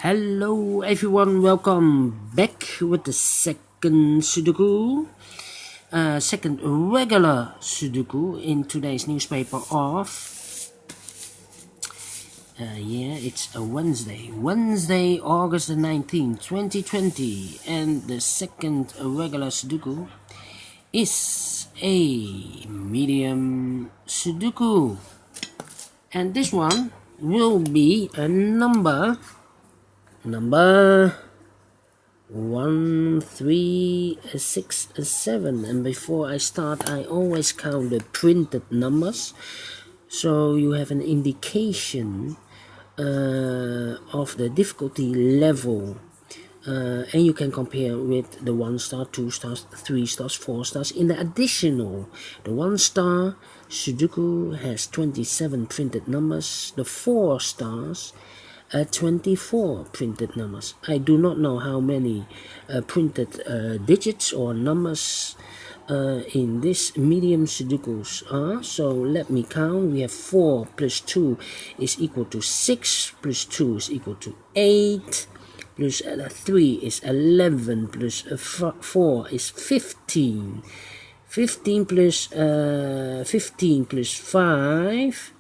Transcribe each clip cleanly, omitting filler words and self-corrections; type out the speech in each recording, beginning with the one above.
Hello everyone, welcome back with the second Sudoku, second regular Sudoku in today's newspaper of, it's a Wednesday, August the 19th, 2020, and the second regular Sudoku is a Medium Sudoku, and this one will be a number 1, 3, 6, 7. And before I start, I always count the printed numbers, so you have an indication of the difficulty level, and you can compare with the 1 star, 2 stars, 3 stars, 4 stars. In the additional, the 1 star Sudoku has 27 printed numbers, the 4 stars 24 printed numbers. I do not know how many printed digits or numbers in this medium Sudokus are, so let me count. We have 4 plus 2 is equal to 6, plus 2 is equal to 8, plus 3 is 11, plus 4 is 15. 15 plus 5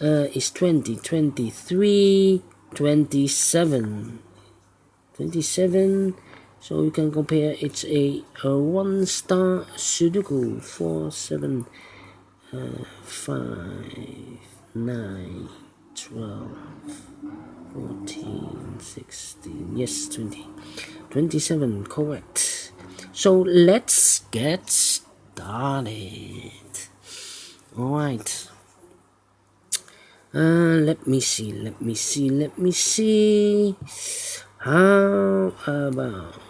is 20, 23, 27, so you can compare. It's a 1 star Sudoku. 4, 7, 5, 9, 12, 14, 16, yes, 20, 27, correct. So let's get started. Alright, let me see. How about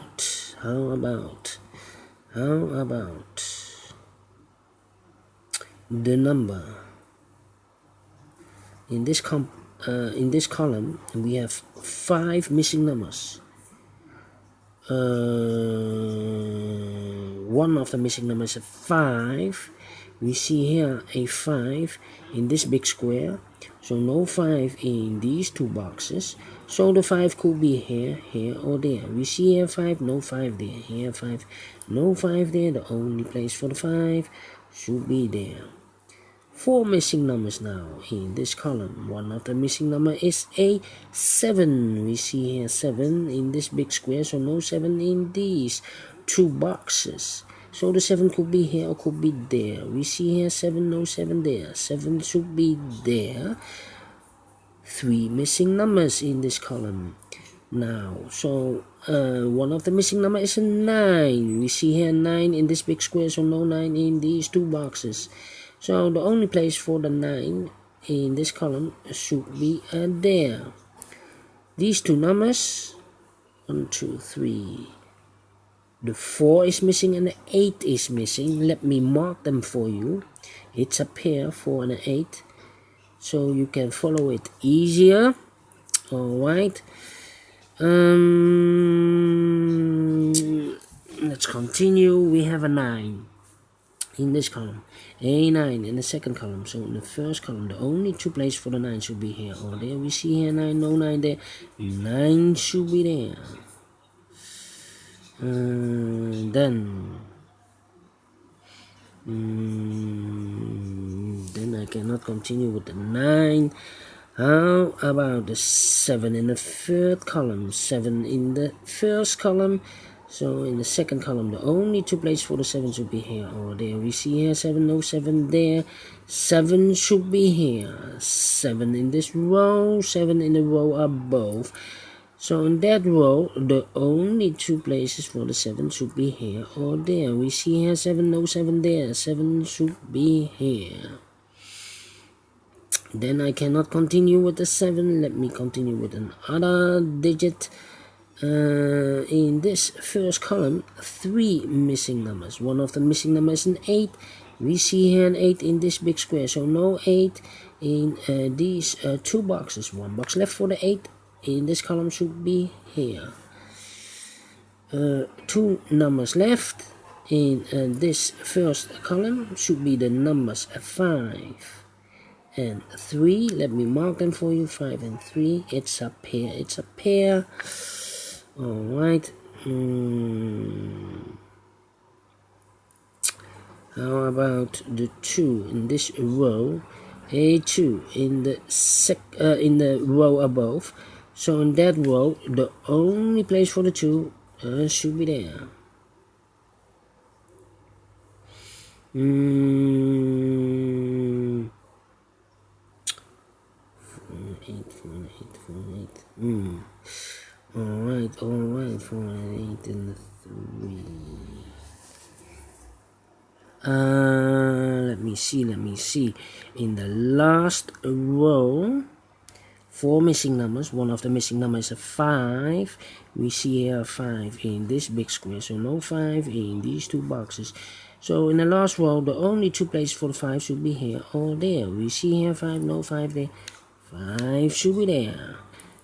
the number in this column? We have 5 missing numbers. One of the missing numbers is 5. We see here a 5 in this big square, so no 5 in these 2 boxes, so the 5 could be here, or there. We see here 5, no 5 there. Here 5, no 5 there. The only place for the 5 should be there. 4 missing numbers now in this column. One of the missing number is a 7. We see here 7 in this big square, so no 7 in these 2 boxes. So the 7 could be here or could be there. We see here 7, no 7 there. 7 should be there. 3 missing numbers in this column now. So one of the missing number is a 9. We see here 9 in this big square, so no 9 in these 2 boxes. So the only place for the 9 in this column should be there. These 2 numbers, 1, 2, 3. The 4 is missing and the 8 is missing. Let me mark them for you. It's a pair, 4 and an 8. So you can follow it easier. Alright. Let's continue. We have a 9 in this column. A 9 in the second column. So in the first column, the only 2 places for the 9 should be here or there. We see here 9, no 9 there. 9 should be there. Then I cannot continue with the 9. How about the 7 in the third column? 7 in the first column. So in the second column, the only 2 places for the 7 should be here or there. We see here 7, no 7 there. 7 should be here. 7 in this row, 7 in the row above. So in that row, the only 2 places for the 7 should be here or there. We see here 7, no 7 there. 7 should be here. Then I cannot continue with the 7. Let me continue with another digit. In this first column, 3 missing numbers. One of the missing numbers is an 8. We see here an 8 in this big square, so no 8 in these 2 boxes. 1 box left for the 8. In this column should be here. 2 numbers left in this first column should be the numbers 5 and 3. Let me mark them for you. 5 and 3. It's a pair. It's a pair. Alright. How about the 2 in this row? A 2 in the row above. So in that row, the only place for the 2 should be there. 4 8 4 8 4 8. Alright, 4 and 8 and 3. Let me see. In the last row, 4 missing numbers. One of the missing numbers is a 5. We see here a 5 in this big square, so no 5 in these 2 boxes. So in the last row, the only 2 places for the 5 should be here or there. We see here 5, no 5 there. 5 should be there.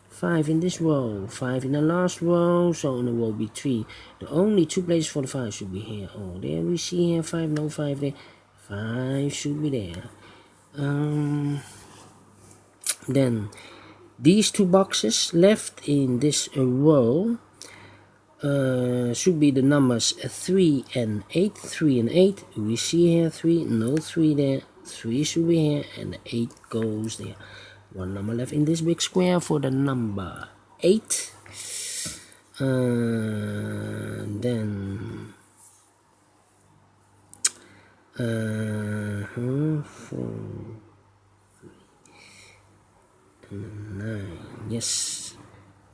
5 in this row, 5 in the last row, so in the row between, the only 2 places for the 5 should be here or there. We see here 5, no 5 there. 5 should be there. Then these 2 boxes left in this row should be the numbers 3 and 8. 3 and 8. We see here 3, no 3 there. 3 should be here and 8 goes there. 1 number left in this big square for the number 8. Then 4 and 9. Yes,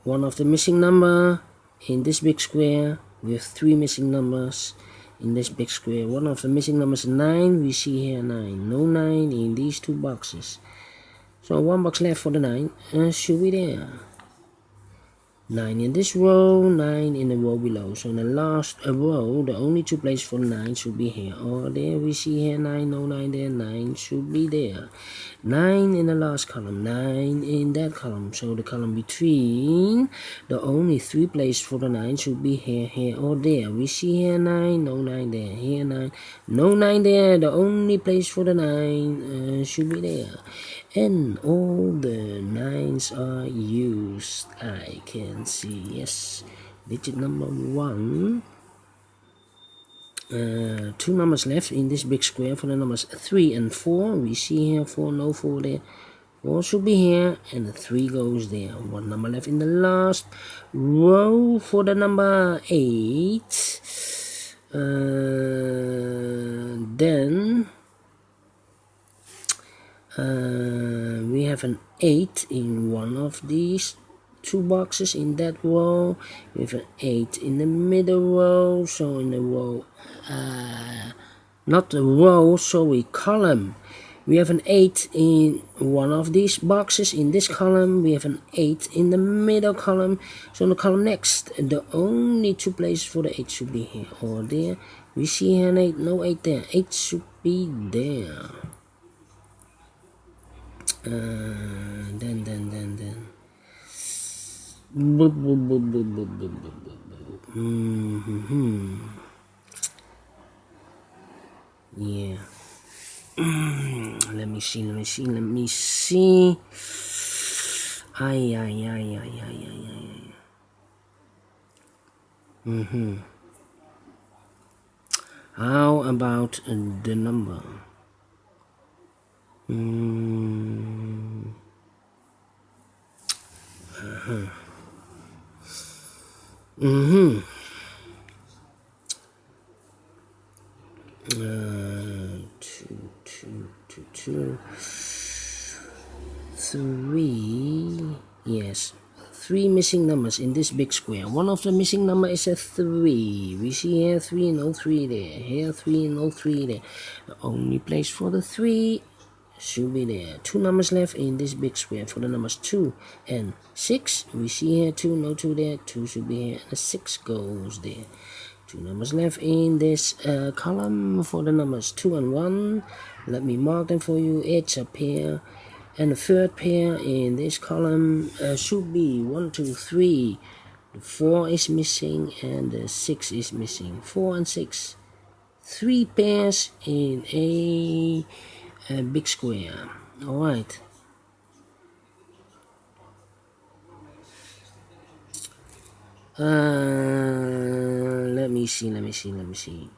one of the missing number in this big square. We have 3 missing numbers in this big square. One of the missing numbers is 9. We see here 9. No 9 in these 2 boxes. So 1 box left for the 9 should be there. 9 in this row, 9 in the row below. So in the last row, the only 2 places for 9 should be here or there. We see here 9, no 9 there. 9 should be there. 9 in the last column, 9 in that column. So the column between, the only 3 places for the 9 should be here or there. We see here 9, no 9 there. Here 9, no 9 there. The only place for the 9 should be there. And all the 9s are used. I can see. Yes, digit number 1. 2 numbers left in this big square for the numbers 3 and 4. We see here 4, no 4 there. 4 should be here and the 3 goes there. 1 number left in the last row for the number 8. Then we have an 8 in one of these 2 boxes in that row. We have an 8 in the middle row. So in the row, not the row, so a column. We have an 8 in one of these boxes in this column. We have an 8 in the middle column. So in the column next, the only 2 places for the 8 should be here or there. We see here an 8, no 8 there. 8 should be there. Then. Yeah. Let me see. Ay. How about the number? Two, 3. Yes, 3 missing numbers in this big square. One of the missing number is a 3. We see here 3, no 3 there. Here 3, no 3 there. The only place for the 3 should be there. 2 numbers left in this big square for the numbers 2 and 6. We see here 2, no 2 there. 2 should be here and the 6 goes there. 2 numbers left in this column for the numbers 2 and 1. Let me mark them for you. It's a pair. And the third pair in this column should be 1, 2, 3. The 4 is missing and the 6 is missing. 4 and 6. 3 pairs in a big square. All right. Let me see.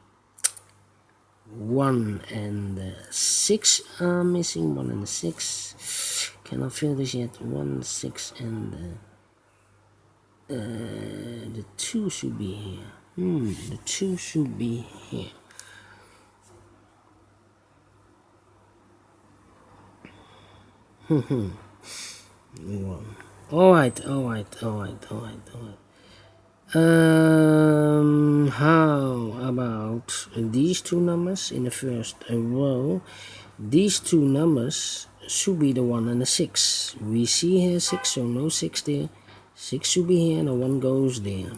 1 and 6 are missing. 1 and 6. Cannot fill this yet. 1, 6, and the 2 should be here. The 2 should be here. Alright. How about these two numbers in the first row? These two numbers should be the 1 and the 6. We see here 6, so no 6 there. 6 should be here, and the 1 goes there.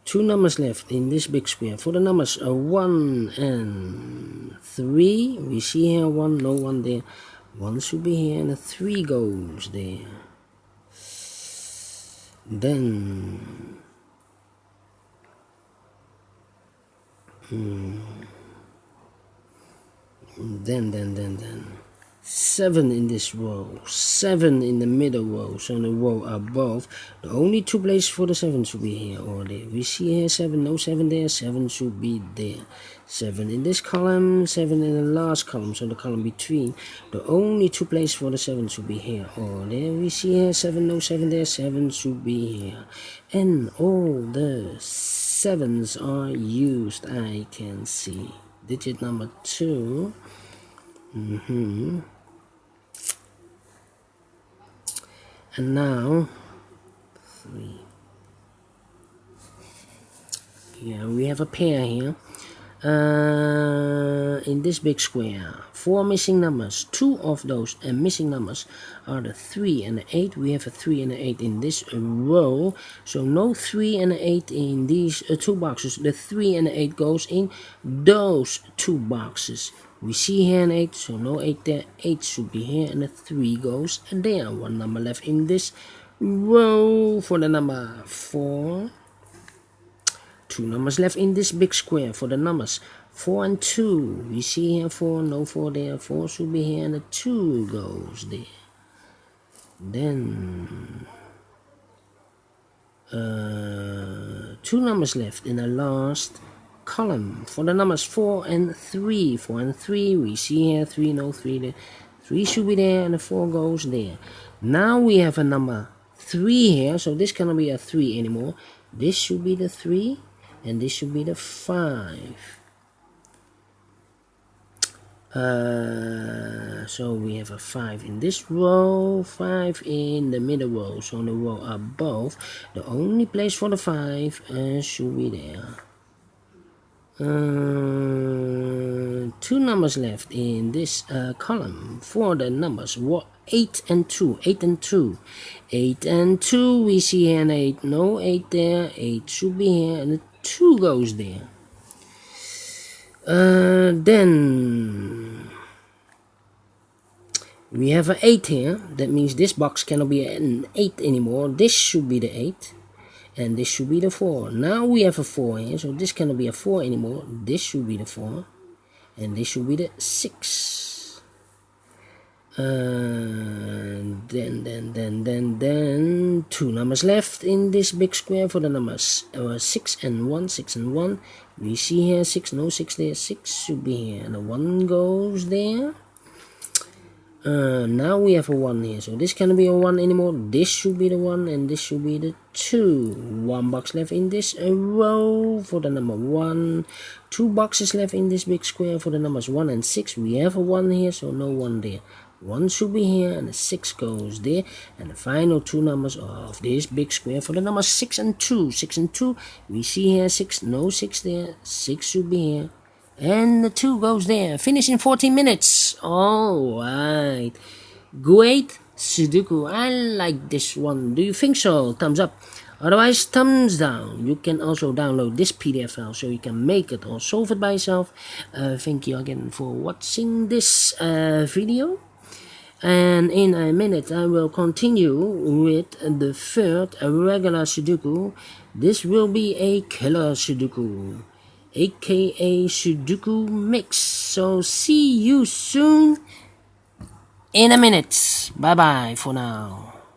Two numbers left in this big square. For the numbers 1 and 3, we see here 1, no 1 there. 1 should be here, and a 3 goes there. Then then 7 in this row, 7 in the middle row, so in the row above, the only two places for the 7 should be here or there. We see here 7, no 7 there, 7 should be there. 7 in this column, 7 in the last column, so the column between, the only two places for the 7 should be here or there. We see here 7, no 7 there, 7 should be here. And all the 7s are used, I can see. Digit number 2. And now 3. Yeah, we have a pair here. In this big square, 4 missing numbers. 2 of those missing numbers are the 3 and the 8. We have a 3 and an 8 in this row, so no 3 and an 8 in these two boxes. The 3 and the 8 goes in those two boxes. We see here an 8, so no 8 there. 8 should be here, and the 3 goes there. 1 number left in this row for the number 4. 2 numbers left in this big square for the numbers 4 and 2. We see here 4, no 4 there. 4 should be here, and the 2 goes there. Then 2 numbers left in the last column for the numbers 4 and 3. 4 and 3, we see here 3, no 3 there. 3 should be there, and the 4 goes there. Now we have a number 3 here, so this cannot be a 3 anymore. This should be the 3, and this should be the 5. So we have a 5 in this row, 5 in the middle row, so in the row above, the only place for the 5 should be there. 2 numbers left in this column for the numbers 8 and 2. 8 and 2. 8 and 2, we see here an 8. No 8 there. 8 should be here, and the 2 goes there. Then we have an 8 here. That means this box cannot be an 8 anymore. This should be the 8. And this should be the 4. Now we have a 4 here, so this cannot be a 4 anymore. This should be the 4. And this should be the 6. Then 2 numbers left in this big square for the numbers 6 and 1. 6 and 1. We see here 6, no 6 there. 6 should be here, and the 1 goes there. Now we have a 1 here, so this cannot be a 1 anymore. This should be the 1, and this should be the 2. 1 box left in this row for the number 1. 2 boxes left in this big square for the numbers 1 and 6. We have a 1 here, so no 1 there. 1 should be here, and the 6 goes there. And the final 2 numbers of this big square for the numbers 6 and 2. 6 and 2, we see here 6, no 6 there. 6 should be here, and the 2 goes there. Finish in 14 minutes. Alright. Great Sudoku. I like this one. Do you think so? Thumbs up. Otherwise, thumbs down. You can also download this PDF file so you can make it or solve it by yourself. Thank you again for watching this video. And in a minute, I will continue with the third regular Sudoku. This will be a killer Sudoku, aka Sudoku Mix. So see you soon in a minute. Bye bye for now.